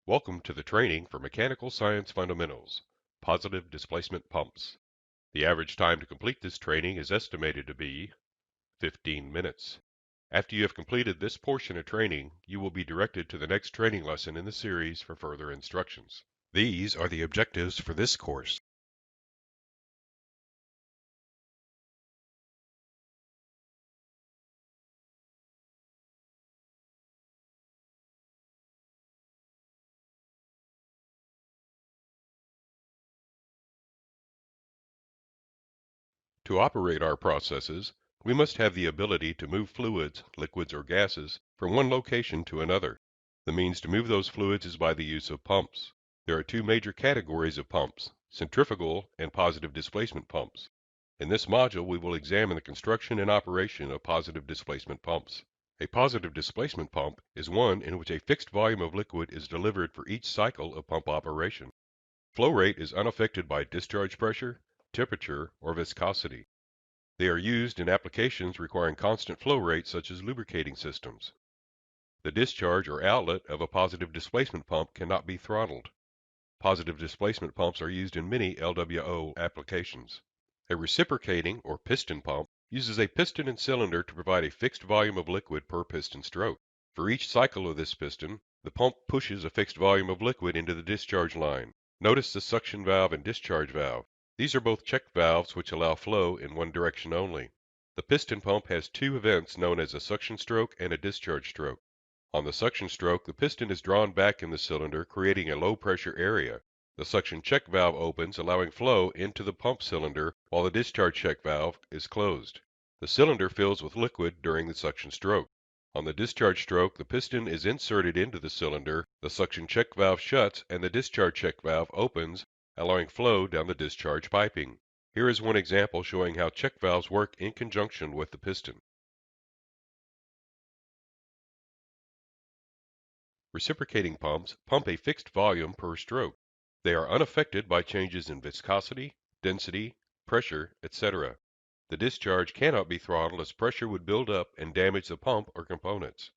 Welcome to the training for Mechanical Science Fundamentals, Positive Displacement Pumps. The average time to complete this training is estimated to be 15 minutes. After you have completed this portion of training, you will be directed to the next training lesson in the series for further instructions. These are the objectives for this course. To operate our processes, we must have the ability to move fluids, liquids, or gases from one location to another. The means to move those fluids is by the use of pumps. There are two major categories of pumps, centrifugal and positive displacement pumps. In this module, we will examine the construction and operation of positive displacement pumps. A positive displacement pump is one in which a fixed volume of liquid is delivered for each cycle of pump operation. Flow rate is unaffected by discharge pressure, temperature, or viscosity. They are used in applications requiring constant flow rate such as lubricating systems. The discharge or outlet of a positive displacement pump cannot be throttled. Positive displacement pumps are used in many LWO applications. A reciprocating or piston pump uses a piston and cylinder to provide a fixed volume of liquid per piston stroke. For each cycle of this piston, the pump pushes a fixed volume of liquid into the discharge line. Notice the suction valve and discharge valve. These are both check valves which allow flow in one direction only. The piston pump has two events known as a suction stroke and a discharge stroke. On the suction stroke, the piston is drawn back in the cylinder, creating a low pressure area. The suction check valve opens, allowing flow into the pump cylinder, while the discharge check valve is closed. The cylinder fills with liquid during the suction stroke. On the discharge stroke, the piston is inserted into the cylinder, the suction check valve shuts, and the discharge check valve opens, allowing flow down the discharge piping. Here is one example showing how check valves work in conjunction with the piston. Reciprocating pumps pump a fixed volume per stroke. They are unaffected by changes in viscosity, density, pressure, etc. The discharge cannot be throttled as pressure would build up and damage the pump or components.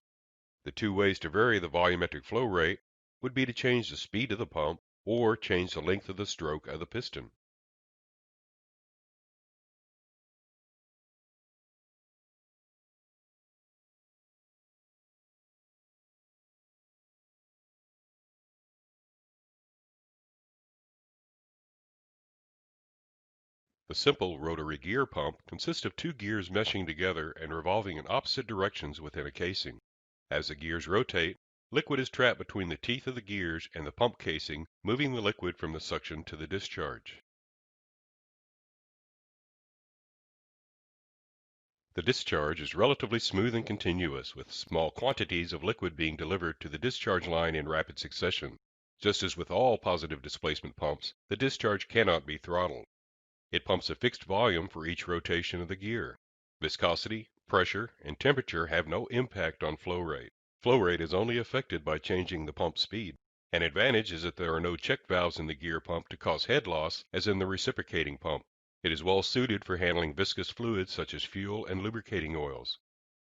The two ways to vary the volumetric flow rate would be to change the speed of the pump or change the length of the stroke of the piston. The simple rotary gear pump consists of two gears meshing together and revolving in opposite directions within a casing. As the gears rotate, liquid is trapped between the teeth of the gears and the pump casing, moving the liquid from the suction to the discharge. The discharge is relatively smooth and continuous, with small quantities of liquid being delivered to the discharge line in rapid succession. Just as with all positive displacement pumps, the discharge cannot be throttled. It pumps a fixed volume for each rotation of the gear. Viscosity, pressure, and temperature have no impact on flow rate. Flow rate is only affected by changing the pump speed. An advantage is that there are no check valves in the gear pump to cause head loss as in the reciprocating pump. It is well suited for handling viscous fluids such as fuel and lubricating oils.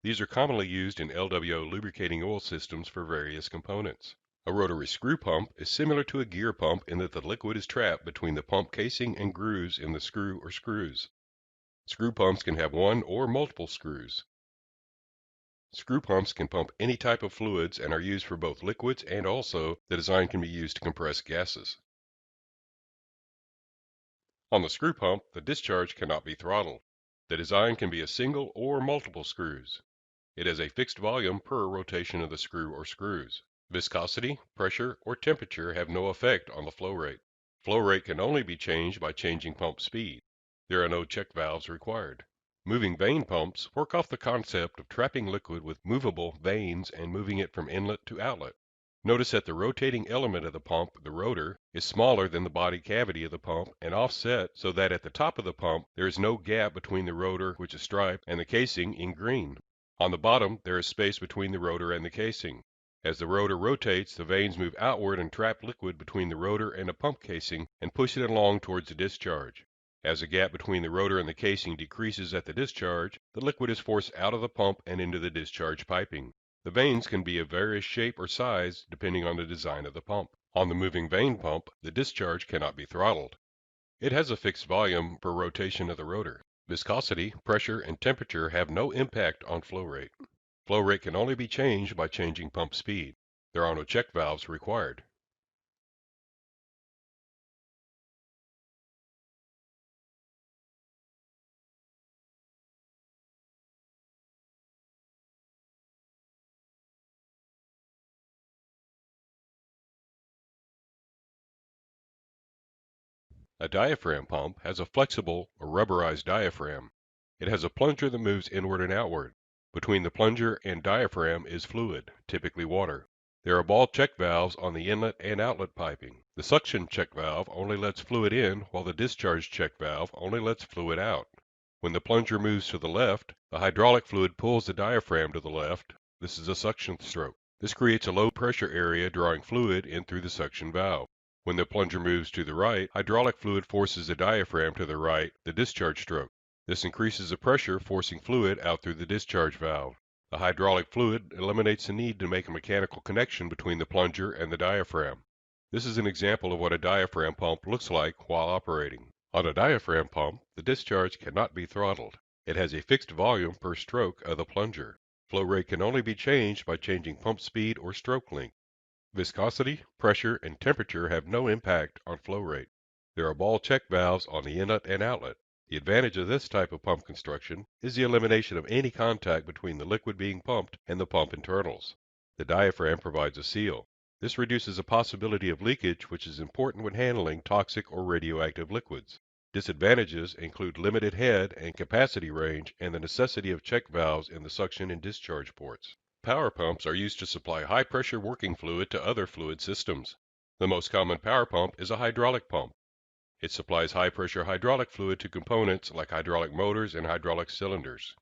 These are commonly used in LWO lubricating oil systems for various components. A rotary screw pump is similar to a gear pump in that the liquid is trapped between the pump casing and grooves in the screw or screws. Screw pumps can have one or multiple screws. Screw pumps can pump any type of fluids and are used for both liquids, and also the design can be used to compress gases. On the screw pump, the discharge cannot be throttled. The design can be a single or multiple screws. It has a fixed volume per rotation of the screw or screws. Viscosity, pressure, or temperature have no effect on the flow rate. Flow rate can only be changed by changing pump speed. There are no check valves required. Moving vane pumps work off the concept of trapping liquid with movable vanes and moving it from inlet to outlet. Notice that the rotating element of the pump, the rotor, is smaller than the body cavity of the pump and offset so that at the top of the pump there is no gap between the rotor, which is striped, and the casing in green. On the bottom there is space between the rotor and the casing. As the rotor rotates, the vanes move outward and trap liquid between the rotor and the pump casing and push it along towards the discharge. As the gap between the rotor and the casing decreases at the discharge, the liquid is forced out of the pump and into the discharge piping. The vanes can be of various shape or size depending on the design of the pump. On the moving vane pump, the discharge cannot be throttled. It has a fixed volume per rotation of the rotor. Viscosity, pressure, and temperature have no impact on flow rate. Flow rate can only be changed by changing pump speed. There are no check valves required. A diaphragm pump has a flexible or rubberized diaphragm. It has a plunger that moves inward and outward. Between the plunger and diaphragm is fluid, typically water. There are ball check valves on the inlet and outlet piping. The suction check valve only lets fluid in, while the discharge check valve only lets fluid out. When the plunger moves to the left, the hydraulic fluid pulls the diaphragm to the left. This is a suction stroke. This creates a low pressure area drawing fluid in through the suction valve. When the plunger moves to the right, hydraulic fluid forces the diaphragm to the right, the discharge stroke. This increases the pressure, forcing fluid out through the discharge valve. The hydraulic fluid eliminates the need to make a mechanical connection between the plunger and the diaphragm. This is an example of what a diaphragm pump looks like while operating. On a diaphragm pump, the discharge cannot be throttled. It has a fixed volume per stroke of the plunger. Flow rate can only be changed by changing pump speed or stroke length. Viscosity, pressure, and temperature have no impact on flow rate. There are ball check valves on the inlet and outlet. The advantage of this type of pump construction is the elimination of any contact between the liquid being pumped and the pump internals. The diaphragm provides a seal. This reduces the possibility of leakage, which is important when handling toxic or radioactive liquids. Disadvantages include limited head and capacity range and the necessity of check valves in the suction and discharge ports. Power pumps are used to supply high-pressure working fluid to other fluid systems. The most common power pump is a hydraulic pump. It supplies high-pressure hydraulic fluid to components like hydraulic motors and hydraulic cylinders.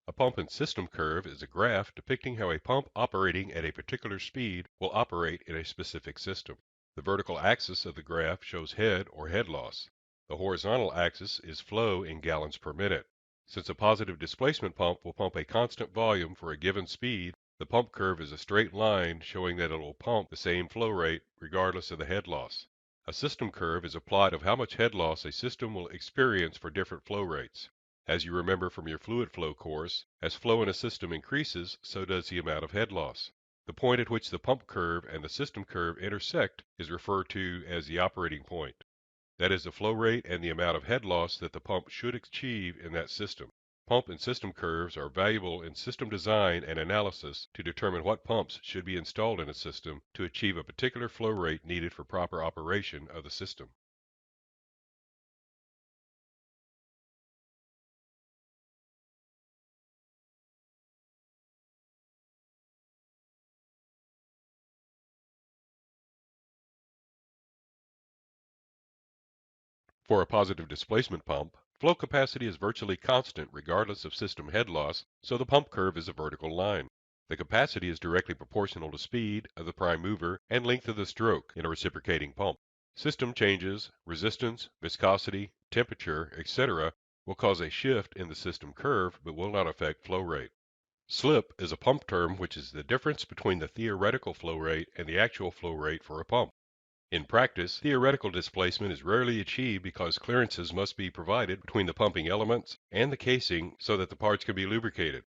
A pump and system curve is a graph depicting how a pump operating at a particular speed will operate in a specific system. The vertical axis of the graph shows head or head loss. The horizontal axis is flow in gallons per minute. Since a positive displacement pump will pump a constant volume for a given speed, the pump curve is a straight line showing that it will pump the same flow rate regardless of the head loss. A system curve is a plot of how much head loss a system will experience for different flow rates. As you remember from your fluid flow course, as flow in a system increases, so does the amount of head loss. The point at which the pump curve and the system curve intersect is referred to as the operating point. That is the flow rate and the amount of head loss that the pump should achieve in that system. Pump and system curves are valuable in system design and analysis to determine what pumps should be installed in a system to achieve a particular flow rate needed for proper operation of the system. For a positive displacement pump, flow capacity is virtually constant regardless of system head loss, so the pump curve is a vertical line. The capacity is directly proportional to speed of the prime mover and length of the stroke in a reciprocating pump. System changes, resistance, viscosity, temperature, etc. will cause a shift in the system curve but will not affect flow rate. Slip is a pump term which is the difference between the theoretical flow rate and the actual flow rate for a pump. In practice, theoretical displacement is rarely achieved because clearances must be provided between the pumping elements and the casing so that the parts can be lubricated.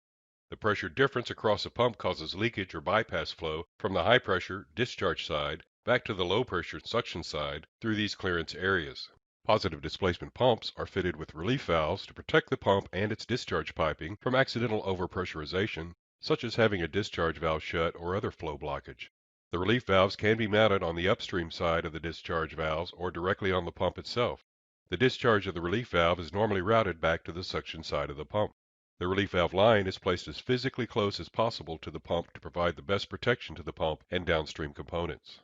The pressure difference across the pump causes leakage or bypass flow from the high pressure discharge side back to the low pressure suction side through these clearance areas. Positive displacement pumps are fitted with relief valves to protect the pump and its discharge piping from accidental overpressurization, such as having a discharge valve shut or other flow blockage. The relief valves can be mounted on the upstream side of the discharge valves or directly on the pump itself. The discharge of the relief valve is normally routed back to the suction side of the pump. The relief valve line is placed as physically close as possible to the pump to provide the best protection to the pump and downstream components.